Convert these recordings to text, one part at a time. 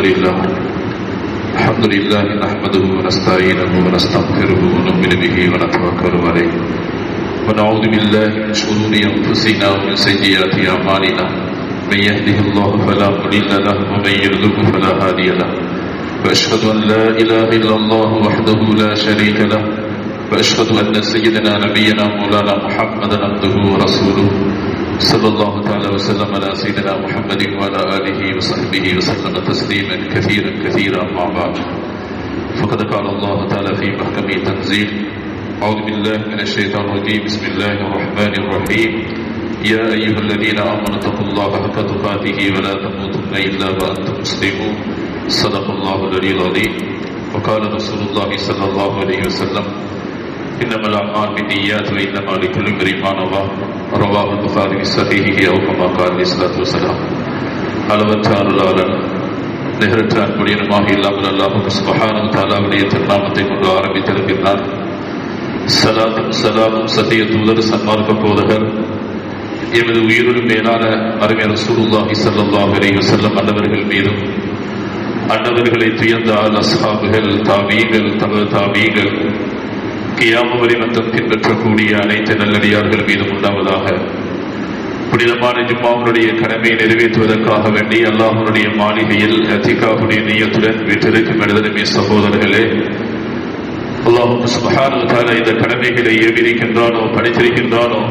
الحمد لله نحمده ونستعينه ونستغفره ونؤمن به ونتوكل عليه ونعوذ بالله من شرور أنفسنا ومن سيئات أعمالنا من يهده الله فلا مضل له ومن يضلل فلا هادي له وأشهد أن لا إله إلا الله وحده لا شريك له وأشهد أن سيدنا نبينا مولانا محمدا عبده ورسوله صلى الله تعالى وسلم على سيدنا محمد وعلى آله وصحبه وسلم تسليما كثيرا أما بعد فقد قال الله تعالى في محكم تنزيل أعوذ بالله من الشيطان الرجيم بسم الله الرحمن الرحيم يا أيها الذين آمنوا اتقوا الله حق تقاته ولا تموتن إلا وأنتم مسلمون صدق الله العلي العظيم وقال رسول الله صلى الله عليه وسلم إنما الأعمال بالنيات وإنما لكل امرئ ما نوى رواه البخاري في صحيحه أو كما قال عليه الصلاة والسلام. அளவற்ற அருளாளன் நிகரற்ற அன்புடையனுமாக இல்லாமல் அல்லாஹ் சுப்ஹானஹு வ தஆலாவுடைய திருநாமத்தை கொண்டு ஆரம்பித்திருக்கிறார். ஸலாத்தும் ஸலாமும் சத்திய தூதர் சன்மார்க்க போதகர் எமது உயிரிலும் மேலான அருமை ரசூலுல்லாஹி ஸல்லல்லாஹு அலைஹி வஸல்லம் அன்னவர்கள் மீதும் அன்னவர்களை துயர்ந்த அஸ்ஹாபுகள் தாபீகள் தாபீகள் கியாமத் வரை மட்டும் பின்பற்றக்கூடிய அனைத்து நல்லடியார்கள் மீதும் உண்டாவதாக. புனிதமான ஜும்மாவுடைய கடமையை நிறைவேற்றுவதற்காக வேண்டி அல்லாஹ்வுடைய மாளிகையில் இத்திகாஃபுடைய நிய்யத்துடன் வீற்றிருக்கும் எனதருமை சகோதரர்களே, அல்லாஹ் சுப்ஹானஹு வ தஆலா இந்த கடமைகளை ஏவிருக்கின்றானோ படித்திருக்கின்றானோ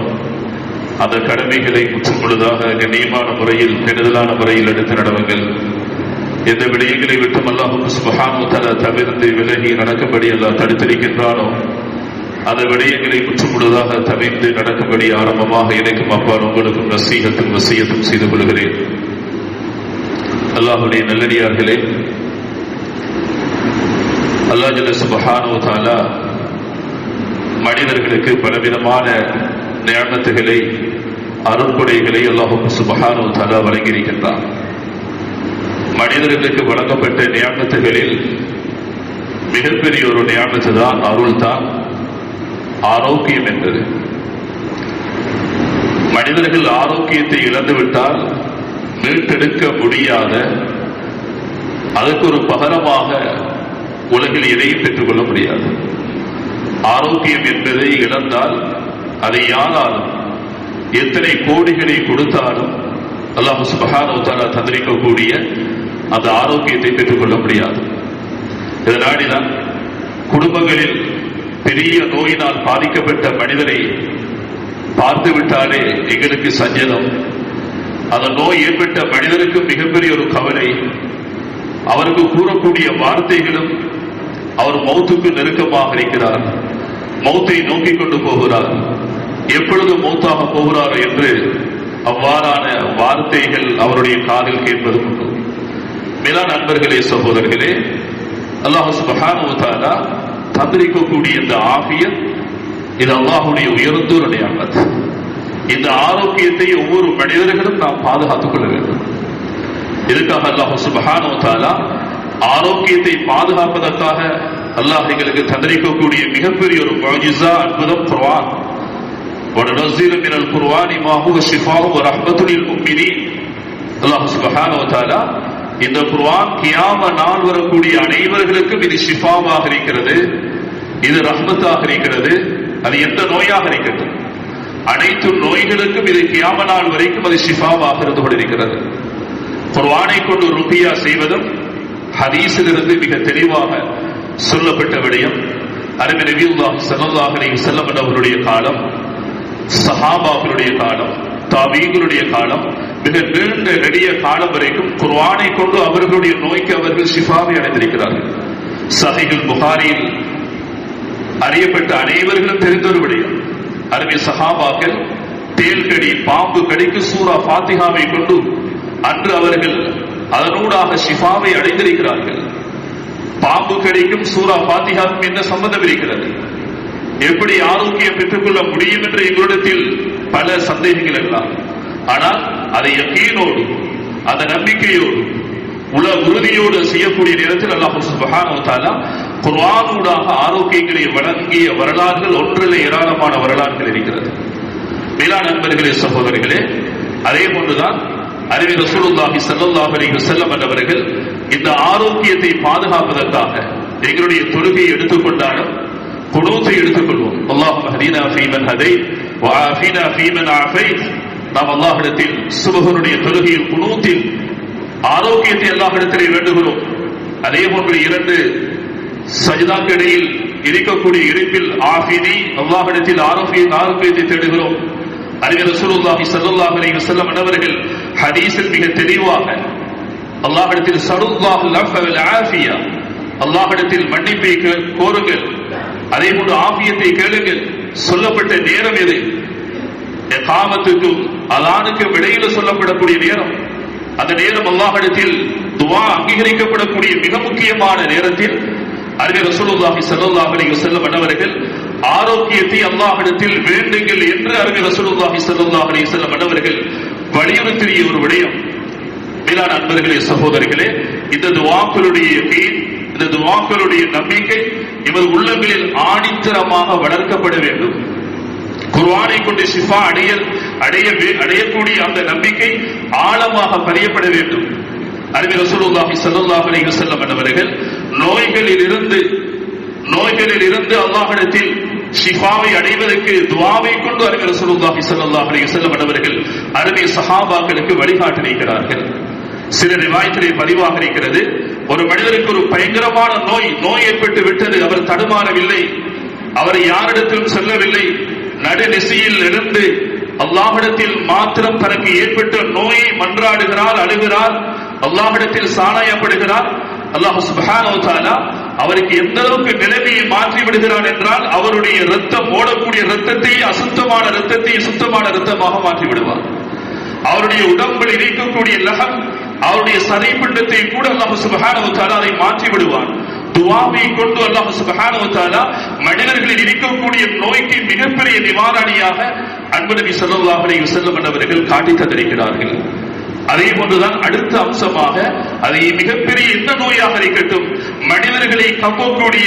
அந்த கடமைகளை முற்றுமுழுதாக கண்ணியமான முறையில் கெடுதலான முறையில் எடுத்து நடவுங்கள். எந்த விடயங்களை விட்டும் அல்லாஹ் சுப்ஹானஹு வ தஆலா தவிர்த்து விலகி நடக்கும்படி அல்லாஹ் தடுத்திருக்கின்றானோ அந்த விடயங்களை முற்றுமுழுதாக தவிர்த்து நடக்கும்படி ஆரம்பமாக எனக்கும் அப்பால் உங்களுக்கும் நசீகத்தும் வசியத்தும் செய்து கொள்கிறேன். அல்லாஹ்வுடைய நல்லடியார்களே, அல்லாஹ் ஜல்ல சுப்ஹானஹு வ தஆலா மனிதர்களுக்கு பலவிதமான நியமத்துகளை அருள்கொடைகளை அல்லாஹ் சுப்ஹானஹு வ தஆலா வழங்கியிருக்கின்றார். மனிதர்களுக்கு வழங்கப்பட்ட நியமத்துகளில் மிகப்பெரிய ஒரு நியமத்து தான் அருள் தான் ஆரோக்கியம் என்பது. மனிதர்கள் ஆரோக்கியத்தை இழந்துவிட்டால் மீட்டெடுக்க முடியாத, அதுக்கு ஒரு பகரமாக உலகில் எதையும் பெற்றுக்கொள்ள முடியாது. ஆரோக்கியம் என்பதை இழந்தால் அதை யாராலும் எத்தனை கோடிகளை கொடுத்தாலும் அல்லாஹ் சுப்ஹானஹு வ தஆலா தந்திரிக்கக்கூடிய அந்த ஆரோக்கியத்தை பெற்றுக்கொள்ள முடியாது. இதனாடிதான் குடும்பங்களில் பெரிய நோயினால் பாதிக்கப்பட்ட மனிதரை பார்த்துவிட்டாலே எங்களுக்கு சஞ்சலம். அந்த நோய் ஏற்பட்ட மனிதருக்கு மிகப்பெரிய ஒரு கவலை. அவருக்கு கூறக்கூடிய வார்த்தைகளும் அவர் மௌத்துக்கு நெருக்கமாக இருக்கிறார், மௌத்தை நோக்கி கொண்டு போகிறார், எப்பொழுது மௌத்தாக போகிறார் என்று அவ்வாறான வார்த்தைகள் அவருடைய காதில் கேட்பது உண்டு. மேலான நண்பர்களே, சகோதரர்களே, அல்லாஹ் சுப்ஹானஹு வ தஆலா தந்திரிக்கக்கூடிய இந்த ஆஃபியத் இது அல்லாஹ்வுடைய உயர்ந்த ஒரு நியமத். இந்த ஆரோக்கியத்தை ஒவ்வொரு மனிதர்களும் நாம் பாதுகாத்துக் கொள்ள வேண்டும். இதுக்காக அல்லாஹ் சுப்ஹானஹு வ தஆலா ஆரோக்கியத்தை பாதுகாப்பதற்காக அல்லாஹ் எங்களுக்கு தந்திரிக்கக்கூடிய மிகப்பெரிய ஒரு முஅஜிஸா அற்புதம் குர்ஆன். وَنُنَزِّلُ مِنَ الْقُرْآنِ مَا هُوَ شِفَاءٌ وَرَحْمَةٌ لِلْمُؤْمِنِينَ. அல்லாஹ் சுப்ஹானஹு வ தஆலா இந்த குர்ஆன் கியாமத் நாள் வரக்கூடிய அனைவர்களுக்கும் இது ஷிஃபாவாக இருக்கிறது, இது ரஹ்மத்தாக இருக்கிறது. அது எந்த நோயாக இருக்கட்டும், அனைத்து நோய்களுக்கும் இது கியாமத் நாள் வரைக்கும் அது ஷிஃபாவாக இருந்து கொண்டிருக்கிறது. குர்ஆனை கொண்டு ருக்கியா செய்வதும் ஹதீஸிலிருந்து மிக தெளிவாக சொல்லப்பட்ட விடயம். அருமை நபியுல்லாஹி ஸல்லல்லாஹு அலைஹி வஸல்லம் அவர்களுடைய காலம், சஹாபாக்களுடைய காலம், தாபீகளுடைய காலம், மிக நீண்ட நெடிய காலம் வரைக்கும் குர்ஆனை கொண்டு அவர்களுடைய நோய்க்கு அவர்கள் ஷிஃபாவை அடைந்திருக்கிறார்கள். சஹீஹுல் புகாரியில் அறியப்பட்ட அனைவர்களும் தெரிந்த ஒரு விடயம். அருமை சஹாபாக்கள் தேல் கடி, பாம்பு கடிக்கு சூரா ஃபாத்திஹாவை கொண்டு அன்று அவர்கள் அதனூடாக ஷிஃபாவை அடைந்திருக்கிறார்கள். பாம்பு கடிக்கும் சூரா ஃபாத்திஹாவுக்கும் என்ன சம்பந்தம் இருக்கிறது? எப்படி ஆரோக்கியம் பெற்றுக்கொள்ள முடியும் என்ற எங்களிடத்தில் பல சந்தேகங்கள் எல்லாம். ஆனால் அதை யகீனோடு, அந்த நம்பிக்கையோடு, உல உறுதியோடு செய்யக்கூடிய நேரத்தில் அல்லாஹ் சுப்ஹானஹு வ தஆலா குர்ஆனூடாக ஆரோக்கியங்களை வழங்கிய வரலாறுகள் ஒன்றில் ஏராளமான வரலாறுகள் இருக்கிறது. மேலான நண்பர்களே, சகோதரர்களே, அதே போன்றுதான் அருமை ரசூலுல்லாஹி ஸல்லல்லாஹு அலைஹி வஸல்லம் அவர்கள் இந்த ஆரோக்கியத்தை பாதுகாப்பதற்காக எங்களுடைய தொழுகையை எடுத்துக்கொண்டாலும் குனூத்தை எடுத்துக்கொள்வோம். அல்லாஹும்ம ஹதீனா ஃபீமன் ஹதைத் வ ஆஃபினா ஃபீமன் ஆஃபைத். நாம் அல்லாஹ்விடத்தில் சுபஹுடைய தொழுகையில் குனூத்தில் ஆரோக்கியத்தை அல்லாஹ்விடத்திலே வேண்டுகிறோம். அதே போன்று 2 சஜ்தாக்கு இடையில் இருக்கக்கூடிய இருப்பில் ஆஃபினி அல்லாஹ்விடத்தில் ஆரோக்கியத்தை தேடுகிறோம். அறிஞர் ரசூலுல்லாஹி ஸல்லல்லாஹு அலைஹி வஸல்லம் அவர்கள் ஹதீஸில் மிக தெளிவாக அல்லாஹ்விடத்தில் ஸல்லல்லாஹு அலைஹி வ ஆஃபியா, அல்லாஹ்விடத்தில் மன்னிப்பை கோருங்கள், அதே போன்று ஆஃபியத்தை கேளுங்கள். சொல்லப்பட்ட நேரம் எது? இகாமத்துக்கும் அலானுக்கும் இடையில சொல்லப்படக்கூடிய நேரம். அந்த நேரம் அல்லாஹ்விடத்தில் துஆ அங்கீகரிக்கப்படக்கூடிய மிக முக்கியமான நேரத்தில் அறிஞர் ரசூலுல்லாஹி ஸல்லல்லாஹு அலைஹி வஸல்லம் அவர்கள் ஆரோக்கியத்தை அல்லாஹ்விடத்தில் வேண்டுங்கள் என்று அறிஞர் ரசூலுல்லாஹி ஸல்லல்லாஹு அலைஹி வஸல்லம் அவர்கள் வலியுறுத்திய ஒரு விடயம். மேலான அன்பர்களே, சகோதரர்களே, இந்த துஆக்களுடைய யகீன், இந்த துஆக்களுடைய நம்பிக்கை எமது உள்ளங்களில் ஆணித்தரமாக வளர்க்கப்பட வேண்டும். குர்ஆனை கொண்டு ஷிஃபா அடையக்கூடிய அந்த நம்பிக்கை ஆழமாக பதியப்பட வேண்டும். அறிஞர் ரசூலுல்லாஹி ஸல்லல்லாஹு அலைஹி வஸல்லம் அவர்கள் நோய்களில் இருந்து அல்லாஹ்விடத்தில் ஷிஃபாவை அடைவதற்கு துஆவை கொண்டு அறிஞர் ரசூலுல்லாஹி ஸல்லல்லாஹு அலைஹி வஸல்லம் அவர்கள் அருமை சஹாபாக்களுக்கு வழிகாட்டியிருக்கிறார்கள். சில ரிவாயத்திலே பதிவாக இருக்கிறது, ஒரு மனிதருக்கு ஒரு பயங்கரமான நோய் ஏற்பட்டு விட்டது. அவர் தடுமாறவில்லை, அவர் யாரிடத்திலும் செல்லவில்லை. நடுநிசையில் இருந்து அல்லாஹ்விடத்தில் மாத்திரம் தனக்கு ஏற்பட்ட நோயை மன்றாடுகிறார், அழுகிறார், அல்லாஹ்விடத்தில் சாணயப்படுகிறார். அல்லாஹ் சுப்ஹானஹு வ தஆலா அவருக்கு எந்த அளவுக்கு நிலைமையை மாற்றி விடுகிறான் என்றால், அவருடைய ரத்தம் ஓடக்கூடிய ரத்தத்தை அசுத்தமான ரத்தத்தை சுத்தமான ரத்தமாக மாற்றி விடுவார். அவருடைய உடம்பில் இருக்கக்கூடிய லகம், அவருடைய சதை பிண்டத்தை கூட அல்லாஹ் சுப்ஹானஹு வ தஆலா அதை மாற்றி விடுவான். துஆவை கொண்டு அல்லாஹ் சுப்ஹானஹு வ தஆலா மனிதர்களில் இருக்கக்கூடிய நோய்க்கு மிகப்பெரிய நிவாரணியாக அன்பு நபி ஸல்லல்லாஹு அலைஹி வஸல்லம் அவர்கள் காட்டி தந்திருக்கிறார்கள். அதே போன்றுதான் அடுத்த அம்சமாக, அதை மிகப்பெரிய எந்த நோயாக இருக்கட்டும், மனிதர்களை கவ்வக்கூடிய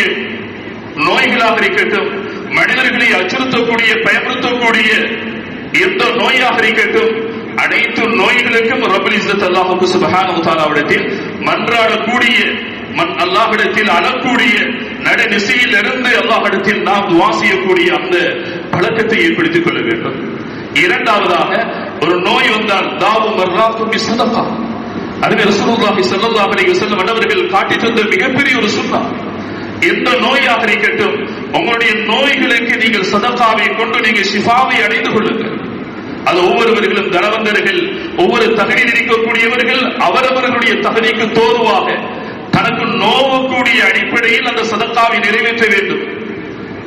நோய்களாக இருக்கட்டும், மனிதர்களை அச்சுறுத்தக்கூடிய பயமுறுத்தக்கூடிய எந்த நோயாக இருக்கட்டும், அனைத்து நோய்களுக்கும் ரப்பல் இஸ்ஸத் அல்லாஹ் சுப்ஹானஹு வ தஆலாவிடத்தில் மன்றாடக்கூடிய, அல்லாஹ்விடத்தில் அழக்கூடிய, நடுநிசையில் இருந்து அல்லாஹ்விடத்தில் நாம் துஆ செய்யக்கூடிய அந்த பழக்கத்தை ஏற்படுத்திக் கொள்ள வேண்டும். இரண்டாவதாக, ஒரு நோய் வந்தால் தாவு மர்ராத்து பிஸ்ஸதகா. அறிஞர் ரசூலுல்லாஹி ஸல்லல்லாஹு அலைஹி வஸல்லம் அவர்கள் காட்டி தந்த மிகப்பெரிய ஒரு சுன்னா. எந்த நோயாக இருக்கட்டும், உங்களுடைய நோய்களுக்கு நீங்கள் சதகாவை கொண்டு நீங்கள் ஷிஃபாவை அடைந்து கொள்ளுங்கள். அது ஒவ்வொருவர்களும் தனவந்தர்கள், ஒவ்வொரு தகுதியில் இருக்கக்கூடியவர்கள் அவரவர்களுடைய தகுதிக்கு தோதுவாக தனக்கு நோவக்கூடிய அடிப்படையில் அந்த சதகாவை நிறைவேற்ற வேண்டும்.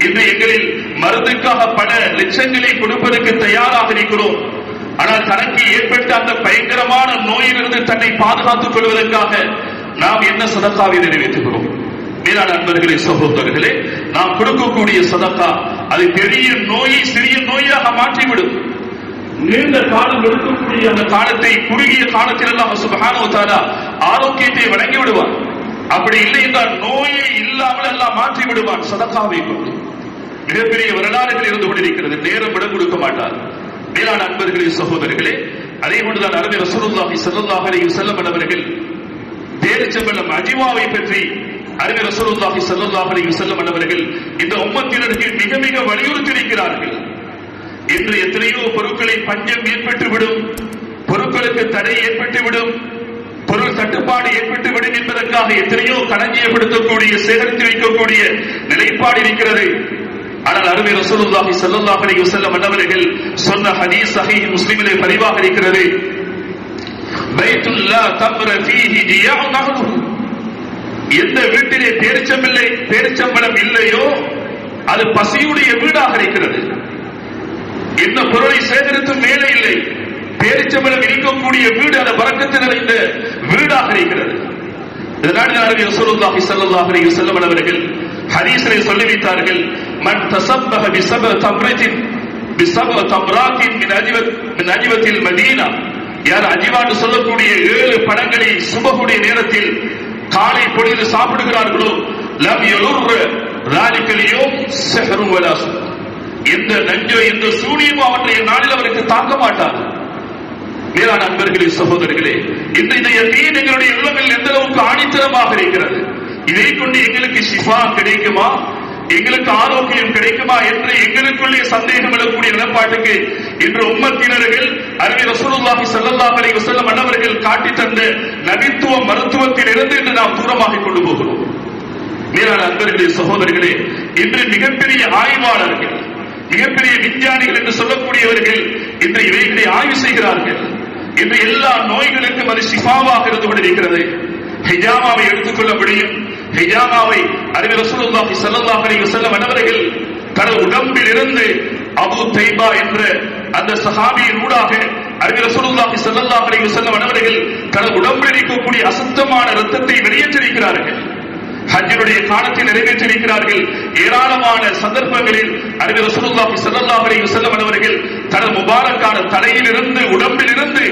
இன்று எங்களில் மருந்துக்காக பல லட்சங்களை கொடுப்பதற்கு தயாராக இருக்கிறோம். ஆனால் தனக்கு ஏற்பட்ட அந்த பயங்கரமான நோயிலிருந்து தன்னை பாதுகாத்துக் கொள்வதற்காக நாம் என்ன சதகாவை நிறைவேற்றுகிறோம்? மேலான அன்பர்களே, சகோதரர்களே, நாம் கொடுக்கக்கூடிய சதகா அது பெரிய நோயை சிறிய நோயாக மாற்றிவிடும். நீண்ட காலம் எடுக்கக்கூடிய அந்த காலத்தை குறுகிய காலத்தில் அல்லாஹ் சுப்ஹானஹு வ தஆலா ஆரோக்கியத்தை வழங்கி விடுவான். அப்படி இல்லை என்றால் நோயை இல்லாமல் எல்லாம் மாற்றி விடுவான் சதகாவை கொண்டு. மிகப்பெரிய வரலாறுகள் இருந்து கொண்டிருக்கிறது, நேரம் விட கொடுக்க மாட்டார். மேலான அன்பர்களே, சகோதரர்களே, அதே போன்றுதான் அறிஞர் ரசூலுல்லாஹி ஸல்லல்லாஹு அலைஹி வஸல்லம் அவர்கள் பேரிச்சம்பழம் அஜிவாவை பற்றி அறிஞர் ரசூலுல்லாஹி ஸல்லல்லாஹு அலைஹி வஸல்லம் அவர்கள் இந்த உம்மத்தினருக்கு மிக மிக வலியுறுத்தி இருக்கிறார்கள். இன்று எத்தனையோ பொருட்களை பஞ்சம் ஏற்பட்டுவிடும், பொருட்களுக்கு தடை ஏற்பட்டுவிடும், பொருள் தட்டுப்பாடு ஏற்பட்டுவிடும் என்பதற்காக எத்தனையோ களஞ்சியப்படுத்தக்கூடிய, சேகரித்து வைக்கக்கூடிய நிலைப்பாடு இருக்கிறது. ஆனால் அருமை ரசூலுல்லாஹி ஸல்லல்லாஹு அலைஹி வஸல்லம் அவர்கள் சொன்ன ஹதீஸ் சஹீஹ் முஸ்லிமிலே பதிவாக இருக்கிறது, பைத்துல் லா தம்ர ஃபீஹி ஜியாஉன் அஹ்லுஹு. எந்த வீட்டிலே பேரிச்சம்பழம் இல்லையோ அது பசியுடைய வீடாக இருக்கிறது. எந்த பொருளை சேகரித்தும் மேலே இல்லை, பேரிச்சம்பழம் இருக்கக்கூடிய வீடு அந்த பரக்கத்து நிறைந்த வீடாக இருக்கிறது. இதனால் ரசூலுல்லாஹி ஸல்லல்லாஹு அலைஹி வஸல்லம் அவர்கள் ஹதீஸிலே சொல்லி வைத்தார்கள், மன் தஸப்பஹ பிஸப தம்ரத்தின் பிஸப தம்ராத்தின் மின் அஜிவத்தில் மதீனா. யார் அஜிவான்னு சொல்லக்கூடிய 7 பழங்களை சுபஹுடைய நேரத்தில் காலை பொழுது சாப்பிடுகிறார்களோ, லம் யலுர் ذلك اليوم سحر ولا سحر. எந்த நஞ்சோ எந்த சூனியமோ அவற்றைய நாளில் அவருக்கு தாக்க மாட்டார். மேலான அன்பர்களே, சகோதரர்களே, இந்த யகீன் எங்களுடைய உள்ளங்கள் எந்த அளவுக்கு ஆணித்தரமாக இருக்கிறது. இதை கொண்டு எங்களுக்கு ஷிஃபா கிடைக்குமா, எங்களுக்கு ஆரோக்கியம் கிடைக்குமா என்று எங்களுக்குள்ளே சந்தேகம் எழக்கூடிய நிலப்பாட்டுக்கு இன்று உம்மத்தினர்கள் அருமை ரசூலுல்லாஹி ஸல்லல்லாஹு அலைஹி வஸல்லம் அன்னவர்கள் காட்டி தந்த நபித்துவ மருத்துவத்தில் இருந்து இன்று நாம் தூரமாக கொண்டு போகிறோம். மேலான அன்பர்களே, சகோதரர்களே, இன்று மிகப்பெரிய ஆய்வாளர்கள், மிகப்பெரிய விஞ்ஞானிகள் என்று சொல்லக்கூடியவர்கள் இன்று இவைகளை ஆய்வு செய்கிறார்கள். இன்று எல்லா நோய்களுக்கும் அது ஷிஃபாவாக இருந்து கொண்டிருக்கிறது. ஹிஜாமாவை எடுத்துக்கொள்ள முடியும். ஹிஜாமாவை அருமை ரசூலுல்லாஹி ஸல்லல்லாஹு அலைஹி வஸல்லம் அன்னவர்கள் தனது உடம்பில் இருந்து அபூ தைபா என்ற அந்த சஹாபியின் ஊடாக அருமை ரசூலுல்லாஹி ஸல்லல்லாஹு அலைஹி வஸல்லம் அன்னவர்கள் தனது உடம்பில் இருக்கக்கூடிய அசுத்தமான இரத்தத்தை வெளியேற்றிருக்கிறார்கள். ஹஜ்ஜினுடைய காலத்தில் நிறைவேற்றிருக்கிறார்கள். ஏராளமான சந்தர்ப்பங்களில் அருமை ரசூலுல்லாஹி ஸல்லல்லாஹு அலைஹி வஸல்லம் அவர்கள் தனது முபாரக்கான தலையிலிருந்து உடம்பிலிருந்து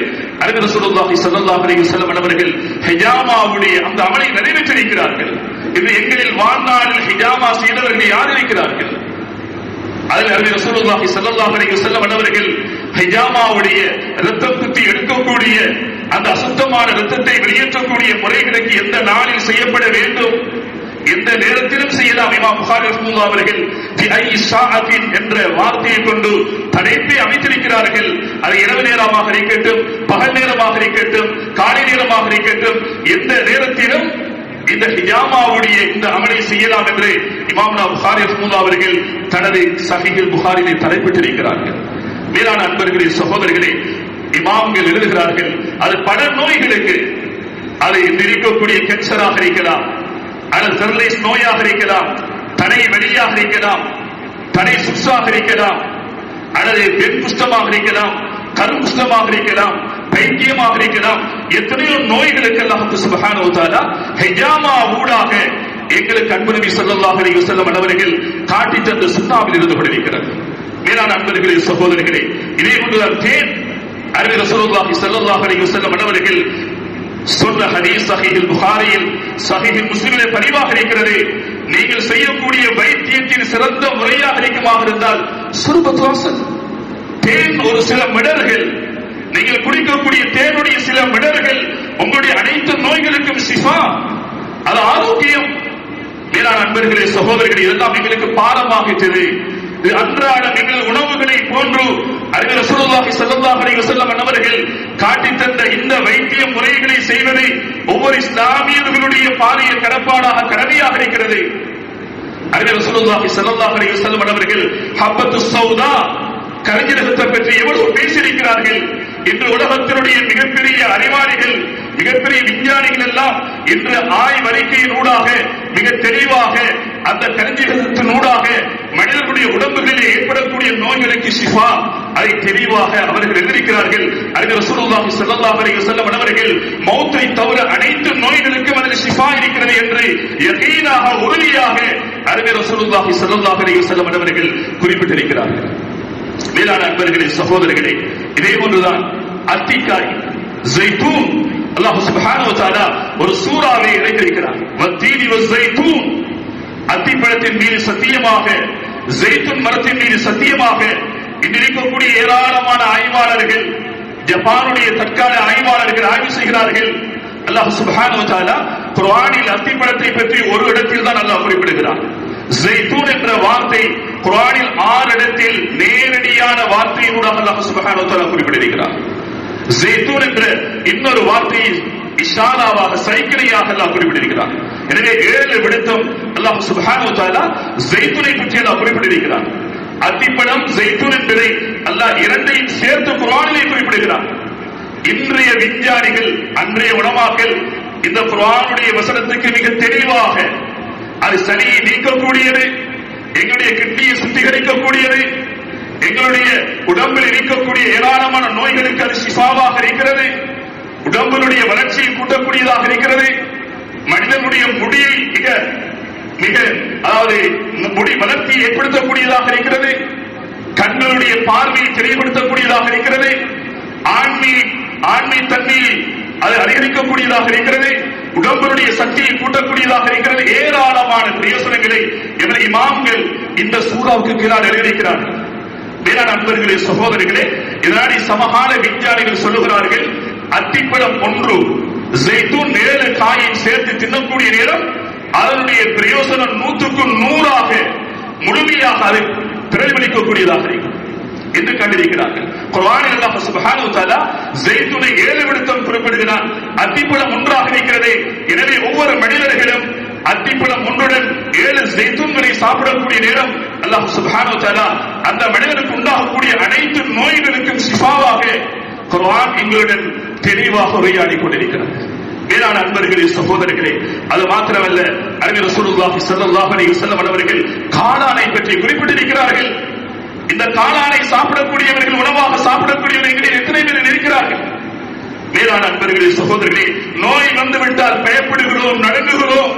அருமை ரசூலுல்லாஹி ஸல்லல்லாஹு அலைஹி வஸல்லம் அவர்கள் ஹிஜாமாவுடைய அந்த அமலை நிறைவேற்றிருக்கிறார்கள். இது எங்களில் வாழ்நாளில் ஹிஜாமா செய்தவர்கள் யார் இருக்கிறார்கள்? அதில் அருமை ரசூலுல்லாஹி ஸல்லல்லாஹு அலைஹி வஸல்லம் அவர்கள் ஹிஜாமாவுடைய இரத்தம் குத்தி எடுக்கக்கூடிய அந்த அசுத்தமான இரத்தத்தை வெளியேற்றக்கூடிய முறைகளுக்கு எந்த நாளில் செய்யப்பட வேண்டும், எந்த நேரத்திலும் செய்யலாம். இமாம் புகாரி ரஹ்மத்துல்லாஹி அவர்கள் ஃபி ஐ ஸாஅத்தின் என்ற வார்த்தையை கொண்டு தலைப்பை அமைத்திருக்கிறார்கள். அது இரவு நேரமாக இருக்கட்டும், பகல் நேரமாக இருக்கட்டும், காலை நேரமாக இருக்கட்டும், எந்த நேரத்திலும் இந்த ஹிஜாமாவுடைய இந்த அமலை செய்யலாம் என்று இமாம் புகாரி ரஹ்மத்துல்லாஹி அவர்கள் தனது ஸஹீஹுல் புகாரிலே தலைப்பிட்டிருக்கிறார்கள். மேலான அன்பர்களே, சகோதரர்களே, இமாம்கள் எழுதுகிறார்கள், அது பல நோய்களுக்கு, அது இருக்கக்கூடிய கேன்சராக இருக்கலாம், அல்லது ஸ்டெர்லைஸ் நோயாக இருக்கலாம், தடை வெளியாக இருக்கலாம், தடை சுற்றாக இருக்கலாம், அல்லது பெண் குஷ்டமாக இருக்கலாம், கருங்குஷ்டமாக இருக்கலாம், பைத்தியமாக இருக்கலாம், எத்தனையோ நோய்களுக்கு அல்லாஹ் சுப்ஹானஹு வ தஆலா ஹிஜாமா ஊடாக எங்களுக்கு அன்பு நபி ஸல்லல்லாஹு அலைஹி வஸல்லம் அவர்கள் காட்டி தந்த சுன்னாவில் இருந்து கொண்டிருக்கிறது. மேலான அன்பர்களே, சகோதரர்களே, இதே போன்றுதான் தேன் அருமை ரசூலுல்லாஹி ஸல்லல்லாஹு அலைஹி வஸல்லம் அவர்கள் சொன்ன ஹதீஸ் ஸஹீஹுல் புகாரியில் ஸஹீஹுல் முஸ்லிமிலே பதிவாக இருக்கிறது. நீங்கள் செய்யக்கூடிய வைத்தியத்தின் சிறந்த முறையாக இருக்குமாக இருந்தால் சுர்பத் வாசல், தேன் ஒரு சில மிடர்கள், நீங்கள் குடிக்கக்கூடிய தேனுடைய சில மிடர்கள் உங்களுடைய அனைத்து நோய்களுக்கும் ஷிஃபா, அது ஆரோக்கியம். மேலான அன்பர்களே, சகோதரர்களே, இதெல்லாம் எங்களுக்கு பாடமாகிட்டது. இது அன்றாடம் எங்கள் உணவுகளை போன்று அருமை ரசூலுல்லாஹி ஸல்லல்லாஹு அலைஹி வஸல்லம் அவர்கள் காட்டி தந்த இந்த வைத்திய முறைகளை செய்வதை ஒவ்வொரு இஸ்லாமியர்களுடைய பாரிய கடப்பாடாக, கடமையாக இருக்கிறது. அருமை ரசூலுல்லாஹி ஸல்லல்லாஹு அலைஹி வஸல்லம் அவர்கள் ஹப்பத்து சௌதா, கரிஞ்சரகத்தை பற்றி எவ்வளவு பேசியிருக்கிறார்கள். இன்று உலகத்தினுடைய மிகப்பெரிய அறிவாளிகள், மிகப்பெரிய விஞ்ஞானிகள் எல்லாம் இன்று ஆய்வறிக்கையின் ஊடாக மிக தெளிவாக அந்த கரிஞ்சரகத்தின் ஊடாக மனிதர்களுடைய உடம்புகளில் ஏற்படக்கூடிய நோய்களுக்கு ஷிஃபா, அதை தெளிவாக அவர்கள் எழுதியிருக்கிறார்கள். அருமை ரசூலுல்லாஹி ஸல்லல்லாஹு அலைஹி வஸல்லம் அவர்கள் மௌத்தை தவிர அனைத்து நோய்களுக்கும் அதில் ஷிஃபா இருக்கிறது என்று யகீனாக, உறுதியாக அருமை ரசூலுல்லாஹி ஸல்லல்லாஹு அலைஹி வஸல்லம் அவர்கள் குறிப்பிட்டிருக்கிறார்கள். மேலான அன்பர்களே, சகோதரர்களே, இதே போன்றுதான் அத்திக்காய், ஜைத்தூன், அல்லாஹ் சுப்ஹானஹு வ தஆலா ஒரு சூறாவை இறக்கியிருக்கிறார். வத்தீனி வஸ்ஸைத்தூன், அத்திப்பழத்தின் மீது சத்தியமாக, ஜெய்துன் மரத்தின் மீது சத்தியமாக. இன்றிருக்கக்கூடிய ஏராளமான ஆய்வாளர்கள், ஜப்பானுடைய தற்கால ஆய்வாளர்கள் ஆய்வு செய்கிறார்கள். அல்லாஹ் சுப்ஹானஹு வ தஆலா குர்ஆனில் அத்திப்பழத்தை பற்றி ஒரு இடத்தில் தான் அல்லாஹ் குறிப்பிடுகிறார். ஜெய்தூன் என்ற வார்த்தை குர்ஆனில் 6 இடத்தில் நேரடியான வார்த்தையூடாக அல்லாஹ் சுப்ஹானஹு வ தஆலா குறிப்பிட்டிருக்கிறார். ஜெய்தூன் என்ற இன்னொரு வார்த்தையை இஷாராவாக, சைக்கிளையாக அல்லாஹ் குறிப்பிட்டிருக்கிறார். எனவே 7 விடத்தம் அல்லாஹ் சுப்ஹானஹு வ தஆலா ஜெய்தூனை பற்றி அல்லாஹ் குறிப்பிட்டிருக்கிறார். அத்திப்பழம், ஜெய்தூன் என்பதை அல்லாஹ் இரண்டையும் சேர்த்து குர்ஆனிலே குறிப்பிடுகிறார். இன்றைய விஞ்ஞானிகள், அன்றைய உலமாக்கள் இந்த குர்ஆனுடைய வசனத்துக்கு மிக தெளிவாக அது சனியை நீக்கக்கூடியது, எங்களுடைய கிட்னியை சுத்திகரிக்கக்கூடியது, எங்களுடைய உடம்பில் இருக்கக்கூடிய ஏராளமான நோய்களுக்கு அது ஷிஃபாவாக இருக்கிறது, உடம்பினுடைய வளர்ச்சியை கூட்டக்கூடியதாக இருக்கிறது, மனிதனுடைய முடியை மிக அதாவது முடி வளர்ச்சியை ஏற்படுத்தக்கூடியதாக இருக்கிறது, கண்களுடைய பார்வையை தெளிவுபடுத்தக்கூடியதாக இருக்கிறது, ஆண்மை தன்மையை அது அதிகரிக்கக்கூடியதாக இருக்கிறது, உடம்புடைய சக்தியை கூட்டக்கூடியதாக இருக்கிறது. ஏராளமான பிரயோசனங்களை எமது இமாம்கள் இந்த சூறாவுக்கு கீழால் எழுதியிருக்கிறார்கள். வேளாண் நண்பர்களே, சகோதரிகளே, இதனாடி சமகால விஞ்ஞானிகள் சொல்லுகிறார்கள், அத்திப்பழம் ஒன்று ஜெய்தூன் 7 காயை சேர்த்து தின்னக்கூடிய நேரம் அதனுடைய பிரயோசனம் 100க்கு 100ஆக முழுமையாக அதை பிரதிபலிக்கக்கூடியதாக இருக்கும் என்று கண்டிருக்கிறார்கள். குர்ஆனில் அல்லாஹ் சுப்ஹானஹு வ தஆலா ஜெய்தூனை 7 விடுத்தம் குறிப்பிடுகிறான். அத்திப்பழம் ஒன்றாக இருக்கிறது. எனவே ஒவ்வொரு மனிதர்களும் அத்திப்பழம் ஒன்றுடன் 7 ஜெய்தூன்களை சாப்பிடக்கூடிய நேரம் அல்லாஹ் சுப்ஹானஹு வ தஆலா அந்த மனிதனுக்கு உண்டாகக்கூடிய அனைத்து நோய்களுக்கும் ஷிஃபாவாக குர்ஆன் எங்களுடன் தெளிவாக உரையாடி கொண்டிருக்கிறது. மேலான அன்பர்களே, சகோதரர்களே, அது மாத்திரமல்ல, அறிஞர் ரசூலுல்லாஹி ஸல்லல்லாஹு அலைஹி வஸல்லம் அவர்கள் காளானை பற்றி குறிப்பிட்டிருக்கிறார்கள். இந்த காளானை சாப்பிடக்கூடியவர்கள், உணவாக சாப்பிடக்கூடியவர்கள் எத்தனை பேர் இருக்கிறார்கள்? மேலான அன்பர்களே, சகோதரர்களே, நோய் வந்துவிட்டால் பயப்படுகிறோம், நடுங்குகிறோம்,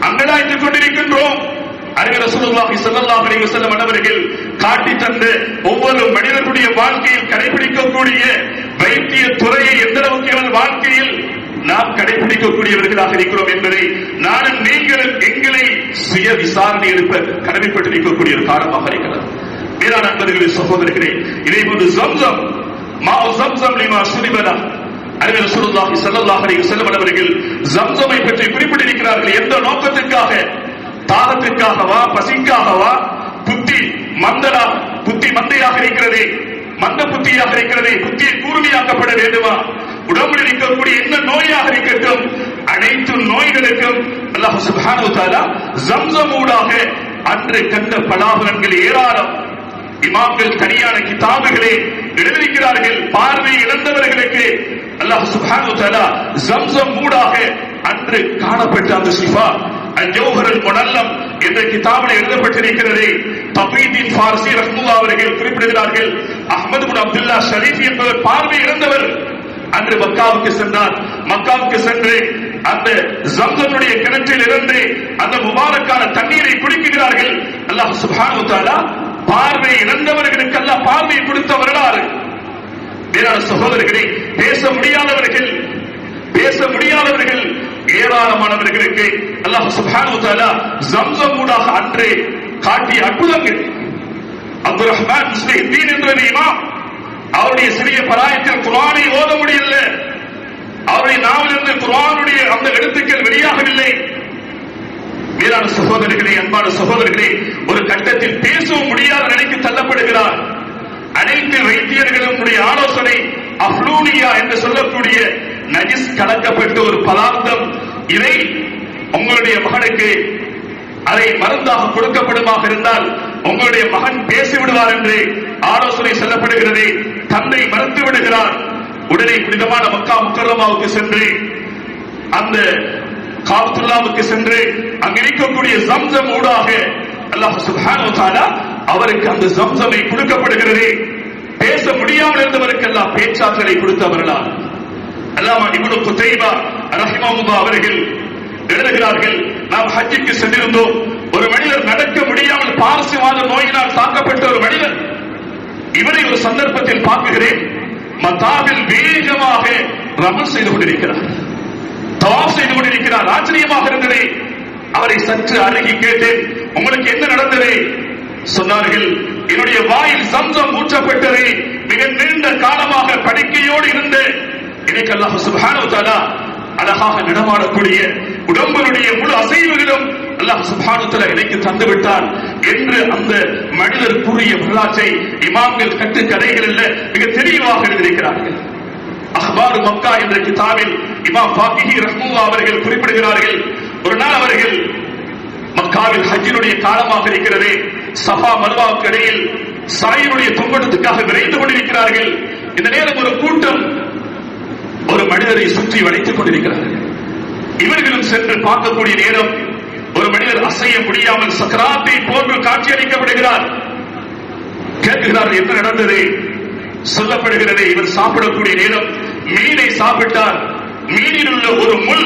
அங்கலாய்த்துக் கொண்டிருக்கின்றோம். அறிஞர் ரசூலுல்லாஹி ஸல்லல்லாஹு அலைஹி வஸல்லம் அவர்கள் காட்டி தந்த ஒவ்வொரு மனிதனுடைய வாழ்க்கையில் கடைபிடிக்கக்கூடிய வைத்திய துறையை எந்த அளவுக்கு வாழ்க்கையில் நாம் கடைபிடிக்கக்கூடியவர்களாக இருக்கிறோம் என்பதை நானும் நீங்களும் எங்களை சுய விசாரணை எடுப்ப கடமைப்பட்டிருக்கக்கூடிய ஒரு காலமாக இருக்கிறது. மேலான நண்பர்களே, சகோதரர்களே, இதே போன்று ஜம்சம் லிமா ஷுரிபலா அறிஞர் ரசூலுல்லாஹி ஸல்லல்லாஹு அலைஹி வஸல்லம் அவர்கள் ஜம்சமை பற்றி குறிப்பிட்டிருக்கிறார்கள். எந்த நோக்கத்திற்காக? தாகத்திற்காகவா, பசிக்காகவா? புத்தி மந்தையாக இருக்கிறது, மந்த புத்தியாக இருக்கிறது, புத்தியை கூர்மையாக்கப்பட வேண்டுமா? உடம்பில் இருக்கக்கூடிய என்ன நோயாக இருக்கட்டும், அனைத்து நோய்களுக்கும் அல்லாஹ் சுப்ஹானஹு வ தஆலா ஜம்சம் ஊடாக அன்று கண்ட பலாபலன்கள் ஏராளம். இமாம்கள் தனியான கிதாபுகளை எழுதியிருக்கிறார்கள். பார்வை இழந்தவர்களுக்கு அல்லாஹ் சுப்ஹானஹு வ தஆலா ஜம்சம் ஊடாக அன்று காணப்பட்ட அந்த ஷிஃபா அல்-ஜௌஹர் முனல்லம் என்ற கிதாபில் எழுதப்பட்டிருக்கிறது. தபீதீன் ஃபார்சி ரஹ்மத்துல்லாஹி அவர்கள் குறிப்பிடுகிறார்கள், அஹ்மத் இப்னு அப்துல்லா ஷரீஃப் என்பவர் பார்வை இழந்தவர். அன்று மக்காவுக்கு சென்றார். மக்காவுக்கு சென்று அந்த ஜம்சமுடைய கிணற்றில் இருந்து அந்த முபாரக்கான தண்ணீரை குடிக்கிறார்கள். அல்லாஹ் சுப்ஹானஹு வ தஆலா பார்வை இழந்தவர்களுக்கு அல்லாஹ் பார்வை கொடுத்த வரலாறு. வேறான சகோதரர்களே, பேச முடியாதவர்கள் ஏராளமானவர்களுக்கு அல்லாஹ் சுப்ஹானஹு வ தஆலா ஜம்சம் ஊடாக அன்று காட்டிய அற்புதங்கள். அப்துல் ரஹ்மான் முஸ்லிஹுத்தீன் என்ற இமாம், அவருடைய சிறிய பராயத்தில் குர்ஆனை ஓத முடியல. அவருடைய நாவிலிருந்து குர்ஆனுடைய அந்த எழுத்துக்கள் வெளியாகவில்லை. மேலான சகோதரர்களே, அன்பான சகோதரர்களே, ஒரு கட்டத்தில் பேசவும் முடியாத நிலைக்கு தள்ளப்படுகிறார். அனைத்து வைத்தியர்களும் ஆலோசனை அஃப்ளூனியா என்று சொல்லக்கூடிய நஜிஸ் கலக்கப்பட்ட ஒரு பதார்த்தம், இதை உங்களுடைய மகனுக்கு அதை மருந்தாக கொடுக்கப்படுமாக இருந்தால் உங்களுடைய மகன் பேசிவிடுவார் என்று ஆலோசனை சொல்லப்படுகிறது. தந்தை மறுத்து விடுகிறார். உடனே புனிதமான மக்கா முக்கர்ரமாவுக்கு சென்று அந்த காபத்துல்லாவுக்கு சென்று அங்கு இருக்கக்கூடிய ஜம்சம் ஊடாக அல்லாஹ் சுப்ஹானஹு வ தஆலா அவருக்கு அந்த ஜம்சமை கொடுக்கப்படுகிறது. பேச முடியாமல் இருந்தவருக்கு அல்லாஹ் பேச்சாற்றலை கொடுத்தவர்களால் அல்லாமா இப்னு குதைபா ரஹிமஹுல்லாஹ் அவர்கள் எழுதுகிறார்கள், நாம் ஹஜ்ஜுக்கு சென்றிருந்தோம். ஒரு மனிதர் நடக்க முடியாமல் பார்சிவாத நோயினால் தாக்கப்பட்ட ஒரு மனிதர். இவரை ஒரு சந்தர்ப்பத்தில் பார்க்கிறேன், மத்தாவில் வேகமாக ரமல் செய்து கொண்டிருக்கிறார், தவாஃப் செய்து கொண்டிருக்கிறார். ஆச்சரியமாக இருந்தது. அவரை சற்று அருகி கேட்டேன், உங்களுக்கு என்ன நடந்தது? சொன்னார்கள், என்னுடைய வாயில் ஜம்சம் ஊற்றப்பட்டது. மிக நீண்ட காலமாக படுக்கையோடு இருந்த எனக்கு அல்லாஹ் சுப்ஹானஹு வ தஆலா அழகாக நடமாடக்கூடிய உடம்புடைய முழு அசைவுகளும் அல்லாஹ் சுப்ஹானஹு வ தஆலா எனக்கு தந்து விட்டார் என்று அந்த மனிதர் கூறிய வரலாற்றை இமாம்கள் கட்டுக்கதைகளில் மிக தெளிவாக எழுதியிருக்கிறார்கள். அஹ்பார் மக்கா என்ற கிதாபில் இமாம் ஃபாகிஹி ரஹ்மத்துல்லாஹி அவர்கள் குறிப்பிடுகிறார்கள், ஒரு நாள் அவர்கள் மக்காவில் ஹஜ்ஜினுடைய காலமாக இருக்கிறது. சஃபா மர்வாவுக்கு இடையில் சாயினுடைய தொங்கடத்துக்காக விரைந்து கொண்டிருக்கிறார்கள். இந்த நேரம் ஒரு கூட்டம் ஒரு மனிதரை சுற்றி வளைத்துக் கொண்டிருக்கிறார்கள். இவர்களும் சென்று பார்க்கக்கூடிய நேரம் ஒரு மனிதர் அசைய முடியாமல் சக்கராத்தை போன்று காட்சியளிக்கப்படுகிறார். கேட்கிறார்கள், என்ன நடந்தது? சொல்லப்படுகிறது, இவர் சாப்பிடக்கூடிய நேரம் மீனை சாப்பிட்டார். மீனில் உள்ள ஒரு முள்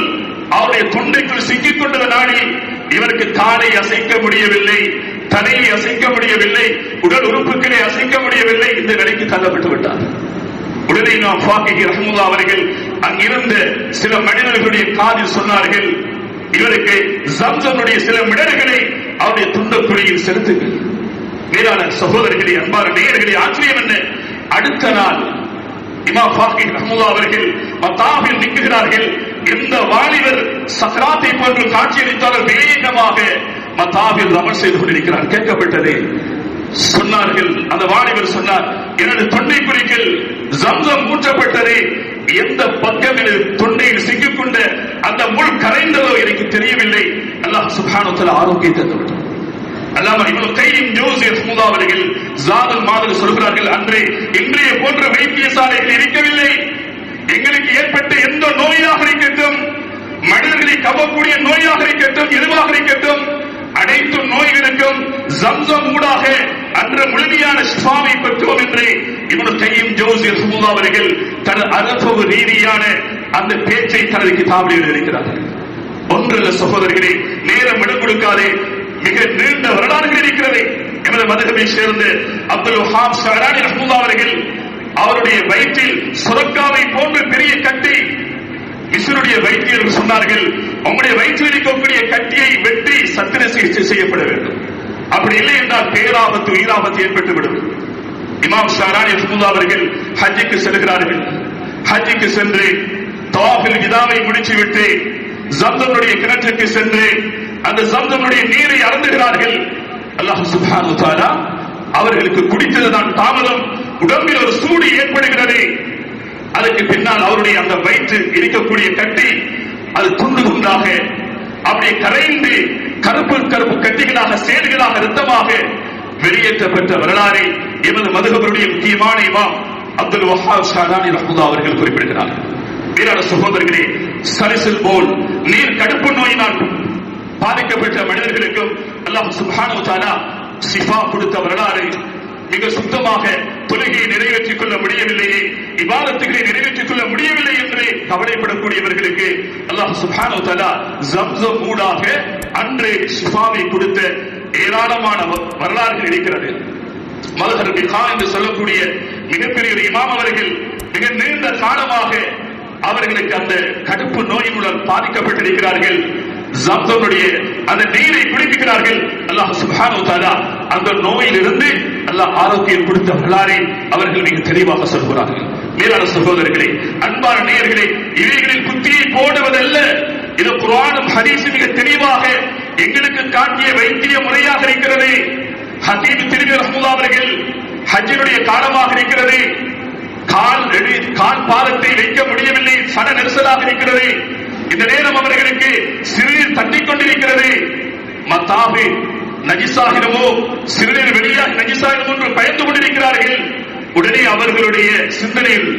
அவருடைய தொண்டைக்குள் சிக்கிக் கொண்டத நாளில் இவருக்கு காலை அசைக்க முடியவில்லை, தலையை அசைக்க முடியவில்லை, உடல் உறுப்புகளை அசைக்க முடியவில்லை. இந்த நிலைக்கு தள்ளப்பட்டு விட்டார். உடனே நாம் ஃபாகிஹி ரஹ்மத்துல்லாஹி அவர்கள் அங்கிருந்த சில மனிதர்களுடைய காதில் சொன்னார்கள், இவருக்கு ஜம்சமுடைய சில மிடர்களை அவருடைய துண்டக்குழியில் செலுத்துங்கள். மேலான சகோதரர்களே, அன்பான நேயர்களே, ஆச்சரியம் என்ன? அடுத்த நாள் இமாம் ஃபாகிஹ் ரஹ்மத்துல்லாஹி அவர்கள் மத்தாவில் நிற்கிறார்கள். எந்த வாலிபர் சக்ராத்தை போன்று காட்சியளித்தாலும் வேகமாக மத்தாவில் அமல் செய்து கொண்டிருக்கிறார். கேட்கப்பட்டது, சொன்னார்கள், அந்த வாலிபர் சொன்னார், எனது தொண்டை குழிகள் ஜம்சம் ஊற்றப்பட்டது, எந்த பக்கம் எனது தொண்டையில் சிக்கிக்கொண்ட அந்த முள் கரைந்ததோ எனக்கு தெரியவில்லை. அல்லாஹ் சுப்ஹானஹு வ தஆலா ஆரோக்கியத்தை தந்தார். அல்லாம இப்னு கையிம் ஜௌஸி ரஹ்மத்துல்லாஹி அவர்கள் ஜாதுல் மாதில் சொல்கிறார்கள், அன்றே இன்றைய போன்ற வைத்தியசாலைகள் இருக்கவில்லை. எங்களுக்கு ஏற்பட்ட எந்த நோயாக இருக்கட்டும், மனிதர்களை கவக்கூடிய நோயாக இருக்கட்டும், எதுவாக இருக்கட்டும், அனைத்து நோய்களுக்கும் ஜம்சம் ஊடாக அன்று முழுமையான ஷிஃபாவை பெற்றோம் என்று இப்னு கையிம் ஜௌஸி ரஹ்மத்துல்லாஹி அவர்கள் தனது அனுபவ ரீதியான அந்த பேச்சை தனது கிதாபில் எழுதியிருக்கிறார்கள். ஒன்றல்ல சகோதரர்களே, நேரம் விட கொடுக்காதே, மிக நீண்ட வரலாறுகள் இருக்கிறது. எமது மதுகபை சேர்ந்த அப்துல் வஹாப் ஷஅரானி ரஹ்மத்துல்லாஹி அவர்கள் அவருடைய வயிற்றில் சுரக்காவை போன்ற பெரிய கட்டி, மிஸ்ருடைய வைத்தியர்கள் சொன்னார்கள், உங்களுடைய வயிற்றில் இருக்கக்கூடிய கட்டியை வெட்டி சத்திர சிகிச்சை செய்யப்பட வேண்டும், அப்படி இல்லை என்றால் பேராபத்து உயிராபத்து ஏற்பட்டுவிடும். இமாம் ஷஅரானி ரஹ்மத்துல்லாஹி அவர்கள் ஹஜ்ஜுக்கு செல்கிறார்கள். ஹஜ்ஜுக்கு சென்று தவாஃபில் விதாவை முடிச்சுவிட்டு ஜம்சமுடைய கிணற்றுக்கு சென்று அந்த ஜம்சமுடைய நீரை அருந்துகிறார்கள். அல்லாஹ் சுப்ஹானஹு வ தஆலா அவர்களுக்கு குடித்ததுதான் தாமதம், உடம்பில் ஒரு சூடு ஏற்படுகிறது. அதற்கு பின்னால் அவருடைய அந்த வயிற்று இருக்கக்கூடிய கட்டி அது துண்டு துண்டாக அப்படியே கரைந்து கருப்பு கருப்பு கட்டிகளாக சேடுகளாக இரத்தமாக வெளியேற்றப்பட்ட வரலாறை எமது மதுகபருடைய முக்கியமான இமாம் அப்துல் வஹாப் ஷஅரானி ரஹ்மத்துல்லாஹி அவர்கள் குறிப்பிடுகிறார்கள். வீரான சகோதரர்களே, சலிசில் போல் நீர் கடுப்பு நோயினால் பாதிக்கப்பட்ட மனிதர்களுக்கும் அல்லாஹ் சுப்ஹானஹு வ தஆலா ஷிஃபா கொடுத்த வரலாறு. மிக சுத்தமாக தொழுகையை நிறைவேற்றிக் கொள்ள முடியவில்லையே, இபாதத்துகளை நிறைவேற்றிக் கொள்ள முடியவில்லை என்று கவலைப்படக்கூடியவர்களுக்கு அல்லாஹ் சுப்ஹானஹு வ தஆலா ஜம்சம் ஊடாக அன்று ஷிஃபாவை கொடுத்த ஏராளமான வரலாறுகள் இருக்கிறது. மல்ஹர் பிகா என்று சொல்லக்கூடிய மிகப்பெரிய இமாம் அவர்கள் மிக நீண்ட காலமாக அவர்களுக்கு அந்த கடுப்பு நோயினுடன் பாதிக்கப்பட்டிருக்கிறார்கள். ஜம்சமுடைய அந்த நீரை குடிக்கிறார்கள். அல்லாஹ் சுப்ஹானஹு வ தஆலா அந்த நோயிலிருந்து அல்லாஹ் ஆரோக்கியம் கொடுத்த வரலாறை அவர்கள் மிக தெளிவாக சொல்கிறார்கள். மேலான சகோதரர்களே, அன்பான நேயர்களே, இவைகளில் குத்தியை போடுவதல்ல, இது குர்ஆனும் ஹதீஸும் மிக தெளிவாக எங்களுக்கு காட்டிய வைத்திய முறையாக இருக்கிறது. ஹதீப் திர்மிதி ரஹ்மத்துல்லாஹி அவர்கள் ஹஜ்ஜினுடைய காலமாக இருக்கிறது, கால் பாதத்தை வைக்க முடியவில்லை, சன நெரிசலாக இருக்கிறது. இந்த நேரம் அவர்களுக்கு சிறுநீர் தட்டிக் கொண்டிருக்கிறது. மத்தாபு நஜிசாகிரமோ சிறுநீர் வெளியாக நஜிசாகிரம் என்று பயந்து கொண்டிருக்கிறார்கள். உடனே அவர்களுடைய சிந்தனையில்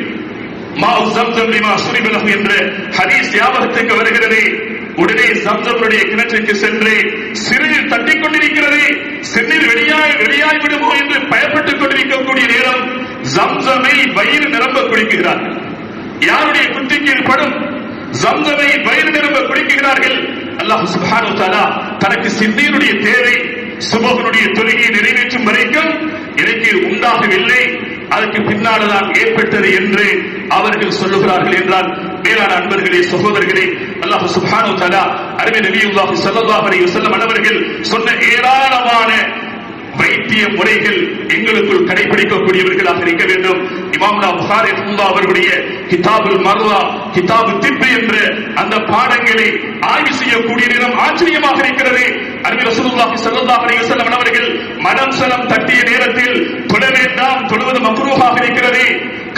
மாஉ ஸம்ஸம் லிமா ஷுரிப லஹு என்ற ஹதீஸ் ஞாபகத்துக்கு வருகிறது. உடனே ஸம்ஸமுடைய கிணற்றுக்கு சென்று சிறுநீர் தட்டிக் கொண்டிருக்கிறது, சிறுநீர் வெளியாய் விடுமோ என்று பயப்பட்டுக் கொண்டிருக்கக்கூடிய நேரம் ஸம்ஸமை வயிறு நிரம்ப குடிக்கிறார்கள். யாருடைய குட்டிக்கு படும் ஸம்ஸமை வயிறு நிரம்ப குடிக்கிறார்கள். அல்லாஹ் சுப்ஹானஹு வ தஆலா தனக்கு சிறுநீருடைய தேவை சுபஹுடைய தொழுகையை நிறைவேற்றும் வரைக்கும் எனக்கு உண்டாகவில்லை, அதற்கு பின்னால்தான் ஏற்பட்டது என்று அவர்கள் சொல்லுகிறார்கள் என்றால், மேலான அன்பர்களே, சகோதரர்களே, அல்லாஹ் சுப்ஹானஹு வ தஆலா அருமை நபியுல்லாஹி ஸல்லல்லாஹு அலைஹி வஸல்லம் அவர்கள் சொன்ன ஏராளமான வைத்திய முறைகள் எங்களுக்குள் கடைபிடிக்கக்கூடியவர்களாக இருக்க வேண்டும். இமாமுனா புகாரி ரஹ்மத்துல்லாஹி அவர்களுடைய கிதாபுல் மர்வா, கிதாபு திப் என்ற அந்த பாடங்களை ஆய்வு செய்யக்கூடிய நேரம் ஆச்சரியமாக இருக்கிறது. அருமை ரசூலுல்லாஹி ஸல்லல்லாஹு அலைஹி வஸல்லம் அவர்கள் மனம் சலம் தட்டிய நேரத்தில் தொழ வேண்டாம், தொழுவது மக்ரூஹாக இருக்கிறது,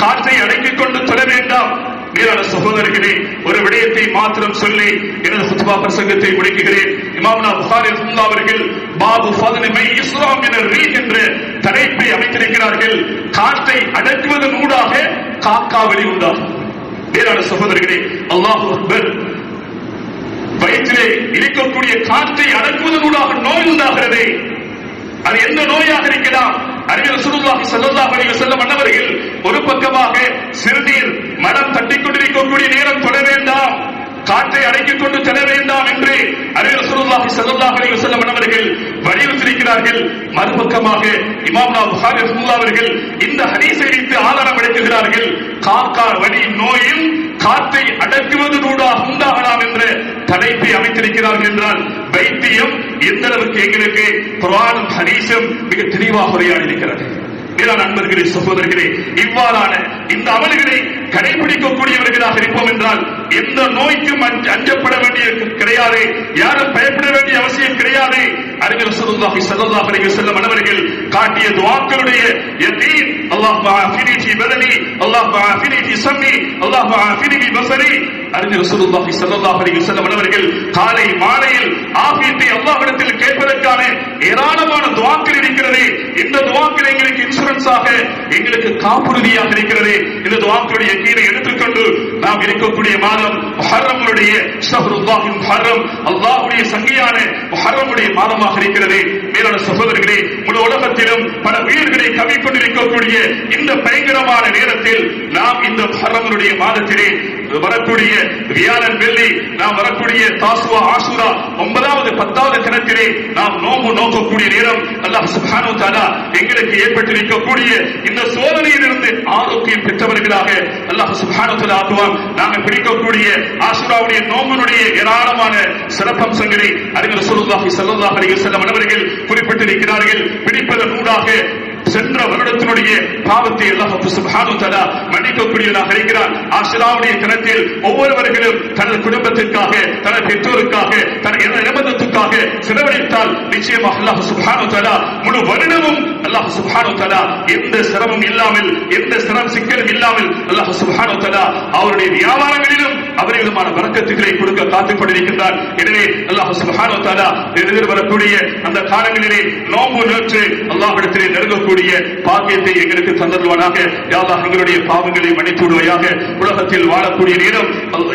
காற்றை அடக்கிக் கொண்டு தொழ வேண்டாம். மேலான சகோதரர்களே, ஒரு விடயத்தை மாத்திரம் சொல்லி எனது ஹுத்பா பிரசங்கத்தை முடிக்கிறேன். இமாமுனா புகாரி ரஹ்மத்துல்லாஹி அவர்கள் பாபு ஃபத்லி மை இஸ்லாம் என்ற ரீஹ் என்ற தலைப்பை அமைத்திருக்கிறார்கள். காற்றை அடக்குவதன் ஊடாக காக்கா வெளி உண்டாகும். மேலான சகோதரர்களே, அல்லாஹு அக்பர். வயிற்றிலே இருக்கக்கூடிய காற்றை அடக்குவதன் ஊடாக நோய் உண்டாகிறது. அது எந்த நோயாக இருக்கலாம்? அருமை ரசூலுல்லாஹி ஸல்லல்லாஹு அலைஹி வஸல்லம் அவர்கள் ஒரு பக்கமாக சிறுநீர் மனம் தட்டிக் கொண்டிருக்கக்கூடிய நேரம் தொட வேண்டாம், காற்றை அடக்கிக் கொண்டு செல்ல வேண்டாம் என்று அருமை ரசூலுல்லாஹி ஸல்லல்லாஹு அலைஹி வஸல்லம் அவர்கள் வலியுறுத்தியிருக்கிறார்கள். மறுபக்கமாக இமாமுனா புகாரி ரஹ்மத்துல்லாஹி அவர்கள் இந்த ஹதீஸை வைத்து ஆதாரம் எடுக்கிறார்கள். காக்கா வலி நோயில் காற்றை அடக்குவதனூடாக உண்டாகலாம் என்ற தலைப்பை அமைத்திருக்கிறார்கள் என்றால், வைத்தியம் எந்த அளவுக்கு எங்களுக்கு குர்ஆனும் ஹதீஸும் மிக தெளிவாக உரையாடி இருக்கிறது. மேலான அன்பர்களே, சகோதரர்களே, இவ்வாறான இந்த அமல்களை கடைபிடிக்கக்கூடியவர்களாக இருப்போம் என்றால் எந்த நோய்க்கும் அஞ்சப்பட வேண்டிய கிடையாது, யாரும் பயப்பட வேண்டிய அவசியம் கிடையாது. அறிஞர் ரசூலுல்லாஹி ஸல்லல்லாஹு அலைஹி வஸல்லம் அவர்கள் காட்டிய துஆக்களுடைய யகீன், அல்லாஹ் ஆஃபினி ஃபீ பதனி, அல்லாஹ் ஆஃபினி ஃபீ ஸம்இ, அல்லாஹ் ஆஃபினி ஃபீ பஸரி. அறிஞர் ரசூலுல்லாஹி ஸல்லல்லாஹு அலைஹி வஸல்லம் அவர்கள் காலை மாலையில் ஆஃபியத்தை அல்லாஹ்விடத்தில் கேட்பதற்கான ஏராளமான துஆக்கள் இருக்கிறது. இந்த துஆக்கள் எங்களுக்கு இன்சூரன்ஸாக, எங்களுக்கு காப்புறுதியாக இருக்கிறது. இந்த துஆக்களுடைய யகீனை எடுத்துக்கொண்டு நாம் இருக்கக்கூடிய மாதம் முஹர்ரமுடைய ஷஹ்ருல்லாஹில் முஹர்ரம், அல்லாஹ்வுடைய சங்கையான முஹர்ரமுடைய மாதமாக இருக்கிறது. மேலான சகோதரர்களே, முழு உலகத்திலும் பல உயிர்களை கவிக்கொண்டிருக்கக்கூடிய இந்த பயங்கரமான நேரத்தில் நாம் இந்த முஹர்ரமுடைய மாதத்திலே வரக்கூடிய வியாழன் வெள்ளி, நாம் வரக்கூடிய தாசுவா ஆஷூரா 9வது 10வது தினத்திலே நாம் நோன்பு நோக்கக்கூடிய நேரம், அல்லாஹ் சுப்ஹானஹு வ தஆலா எங்களுக்கு ஏற்பட்டிருக்கக்கூடிய இந்த சோதனையிலிருந்து ஆரோக்கியம் பெற்றவர்களாக அல்லாஹ் சுப்ஹானஹு வ தஆலா ஆக்குவான். நாங்கள் பிடிக்கக்கூடிய ஆஷூராவுடைய நோம்பினுடைய ஏராளமான சிறப்பம்சங்களை அறிஞர் ரசூலுல்லாஹி ஸல்லல்லாஹு அலைஹி வஸல்லம் அவர்கள் குறிப்பிட்டிருக்கிறார்கள். பிடிப்பதன் ஊடாக சென்ற வருடத்தினுடைய பாவத்தை அல்லாஹ் சுப்ஹானஹு வ தஆலா மன்னிக்கக்கூடியவனாக இருக்கிறார். ஆஷூராவுடைய தினத்தில் ஒவ்வொருவர்களும் தனது குடும்பத்திற்காக, தனது பெற்றோருக்காக, தனது நிபந்தத்துக்காக செலவழித்தால் நிச்சயமாக அல்லாஹ் சுப்ஹானஹு வ தஆலா முழு வருடமும் அல்லாஹ் சுப்ஹானஹு வ தஆலா எந்த சிரமம் இல்லாமல், எந்த சிக்கலும் இல்லாமல் அல்லாஹ் சுப்ஹானஹு வ தஆலா அவருடைய வியாபாரங்களிலும் அவர்களுமான பரக்கத்துகளை கொடுக்க காத்துக் கொண்டிருக்கின்றார். எனவே அல்லாஹ் சுப்ஹானஹு வ தஆலா எதிர்வரக்கூடிய அந்த காலங்களிலே நோன்பு நோற்று அல்லாஹ்விடத்திலே நெருங்கக்கூடிய பாக்கியத்தை எங்களுக்கு தந்தருவானாக. யா அல்லாஹ் எங்களுடைய பாவங்களை மன்னித்து விடுவாயாக. உலகத்தில் வாழக்கூடிய நேரம்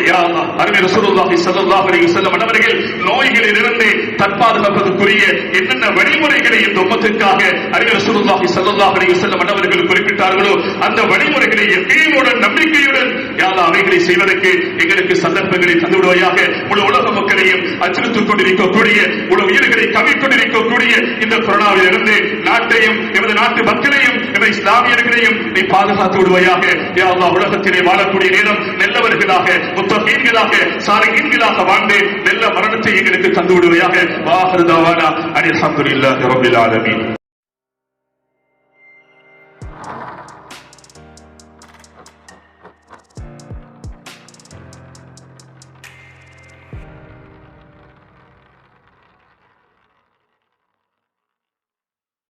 யா அல்லாஹ் அறிஞர் ரசூலுல்லாஹி ஸல்லல்லாஹு அலைஹி வஸல்லம் அவர்கள் நோய்களிலிருந்து தற்பாதுகாப்பதற்குரிய என்னென்ன வழிமுறைகளை இந்த உம்மத்திற்காக அறிஞர் ரசூலுல்லாஹி ஸல்லல்லாஹு அலைஹி வஸல்லம் அவர்கள் குறிப்பிட்டார்களோ அந்த வழிமுறைகளை யகீனுடன், நம்பிக்கையுடன் யா அல்லாஹ் அவைகளை செய்வதற்கு எங்களுக்கு சந்தர்ப்பங்களை தந்து விடுவாயாக. முழு உலக மக்களையும் அச்சுறுத்திக் கொண்டிருக்கக்கூடிய, முழு உயிர்களை கவிக்கொண்டிருக்கக்கூடிய இந்த கொரோனாவிலிருந்து நாட்டையும், எமது நாட்டு மக்களையும், எமது இஸ்லாமியர்களையும் நீ பாதுகாத்து விடுவாயாக. யா அல்லாஹ் உலகத்திலே வாழக்கூடிய நேரம் நல்லவர்களாக, முத்தகீன்களாக, சாலிஹீன்களாக வாழ்ந்து நல்ல மரணத்தை எங்களுக்கு தந்து விடுவாயாக. வாஹிரு தஅவானா அனில் ஹம்துலில்லாஹி ரப்பில் ஆலமீன்.